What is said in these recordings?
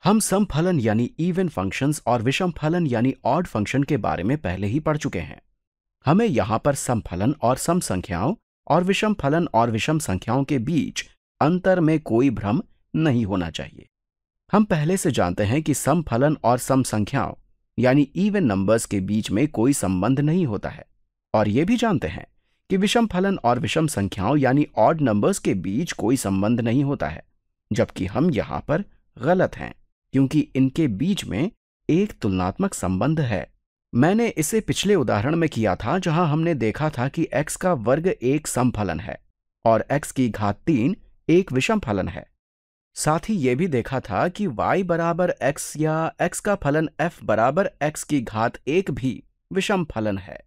हम सम फलन यानी इवन फंक्शंस और विषम फलन यानी ऑड फंक्शन के बारे में पहले ही पढ़ चुके हैं। हमें यहां पर सम फलन और सम संख्याओं और विषम फलन और विषम संख्याओं के बीच अंतर में कोई भ्रम नहीं होना चाहिए। हम पहले से जानते हैं कि सम फलन और सम संख्याओं यानी इवन नंबर्स के बीच में कोई संबंध नहीं होता है, और ये भी जानते हैं कि विषम फलन और विषम संख्याओं यानी ऑड नंबर्स के बीच कोई संबंध नहीं होता है, जबकि हम यहां पर गलत हैं क्योंकि इनके बीच में एक तुलनात्मक संबंध है। मैंने इसे पिछले उदाहरण में किया था जहां हमने देखा था कि x का वर्ग एक सम फलन है और x की घात 3 एक विषम फलन है। साथ ही यह भी देखा था कि y बराबर x या x का फलन f बराबर x की घात 1 भी विषम फलन है।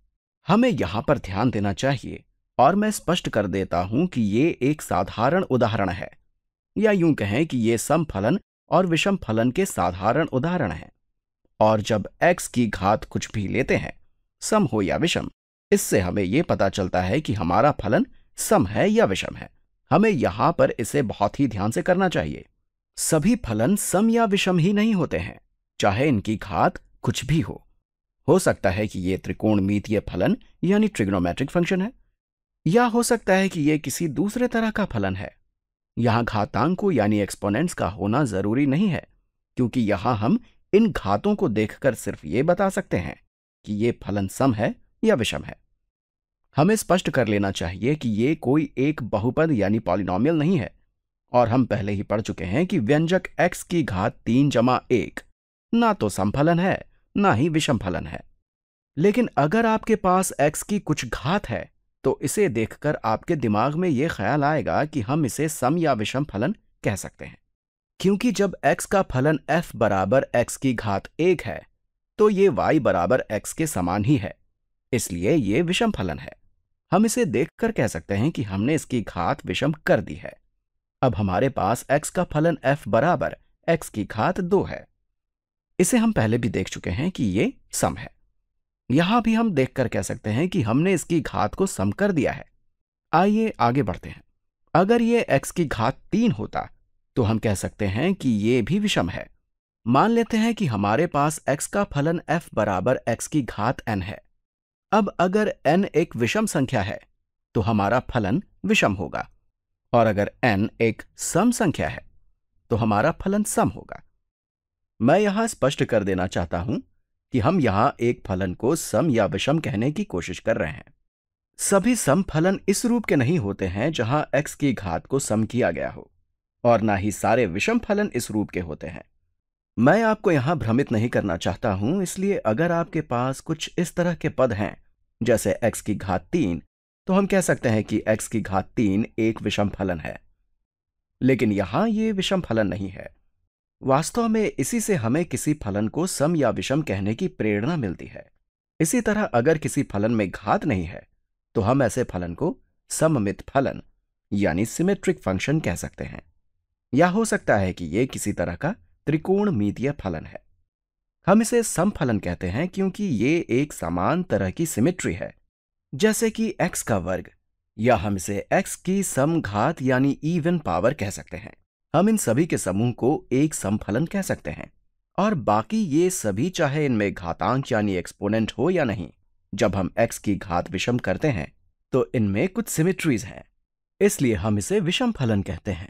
हमें यहां पर ध्यान देना चाहिए, और मैं स्पष्ट कर देता हूं कि ये एक साधारण उदाहरण है, या यूं कहें कि ये सम फलन और विषम फलन के साधारण उदाहरण हैं। और जब x की घात कुछ भी लेते हैं, सम हो या विषम, इससे हमें यह पता चलता है कि हमारा फलन सम है या विषम है। हमें यहां पर इसे बहुत ही ध्यान से करना चाहिए। सभी फलन सम या विषम ही नहीं होते हैं, चाहे इनकी घात कुछ भी हो सकता है कि यह त्रिकोणमितीय फलन यानी ट्रिग्नोमेट्रिक फंक्शन है, या हो सकता है कि यह किसी दूसरे तरह का फलन है। यहां घातांकों यानी एक्सपोनेंट्स का होना जरूरी नहीं है, क्योंकि यहां हम इन घातों को देखकर सिर्फ ये बता सकते हैं कि ये फलन सम है या विषम है। हमें स्पष्ट कर लेना चाहिए कि ये कोई एक बहुपद यानी पॉलिनॉमियल नहीं है, और हम पहले ही पढ़ चुके हैं कि व्यंजक x की घात 3 जमा 1 ना तो सम फलन है ना ही विषम फलन है। लेकिन अगर आपके पास x की कुछ घात है तो इसे देखकर आपके दिमाग में यह ख्याल आएगा कि हम इसे सम या विषम फलन कह सकते हैं, क्योंकि जब x का फलन f बराबर x की घात 1 है तो ये y बराबर x के समान ही है, इसलिए ये विषम फलन है। हम इसे देखकर कह सकते हैं कि हमने इसकी घात विषम कर दी है। अब हमारे पास x का फलन f बराबर x की घात 2 है। इसे हम पहले भी देख चुके हैं कि ये सम है। यहां भी हम देखकर कह सकते हैं कि हमने इसकी घात को सम कर दिया है। आइए आगे बढ़ते हैं। अगर ये x की घात 3 होता तो हम कह सकते हैं कि ये भी विषम है। मान लेते हैं कि हमारे पास x का फलन f बराबर x की घात n है। अब अगर n एक विषम संख्या है तो हमारा फलन विषम होगा, और अगर n एक सम संख्या है तो हमारा फलन सम होगा। मैं यहां स्पष्ट कर देना चाहता हूं कि हम यहां एक फलन को सम या विषम कहने की कोशिश कर रहे हैं। सभी सम फलन इस रूप के नहीं होते हैं जहां x की घात को सम किया गया हो, और ना ही सारे विषम फलन इस रूप के होते हैं। मैं आपको यहां भ्रमित नहीं करना चाहता हूं, इसलिए अगर आपके पास कुछ इस तरह के पद हैं जैसे x की घात 3, तो हम कह सकते हैं कि x की घात 3 एक विषम फलन है। लेकिन यहां ये विषम फलन नहीं है। वास्तव में इसी से हमें किसी फलन को सम या विषम कहने की प्रेरणा मिलती है। इसी तरह अगर किसी फलन में घात नहीं है तो हम ऐसे फलन को सममित फलन यानी सिमेट्रिक फंक्शन कह सकते हैं, या हो सकता है कि यह किसी तरह का त्रिकोणमितीय फलन है। हम इसे सम फलन कहते हैं क्योंकि ये एक समान तरह की सिमेट्री है, जैसे कि x का वर्ग, या हम इसे x की सम घात यानी इवन पावर कह सकते हैं। हम इन सभी के समूह को एक सम फलन कह सकते हैं, और बाकी ये सभी चाहे इनमें घातांक यानी एक्सपोनेंट हो या नहीं, जब हम x की घात विषम करते हैं तो इनमें कुछ सिमेट्रीज हैं, इसलिए हम इसे विषम फलन कहते हैं।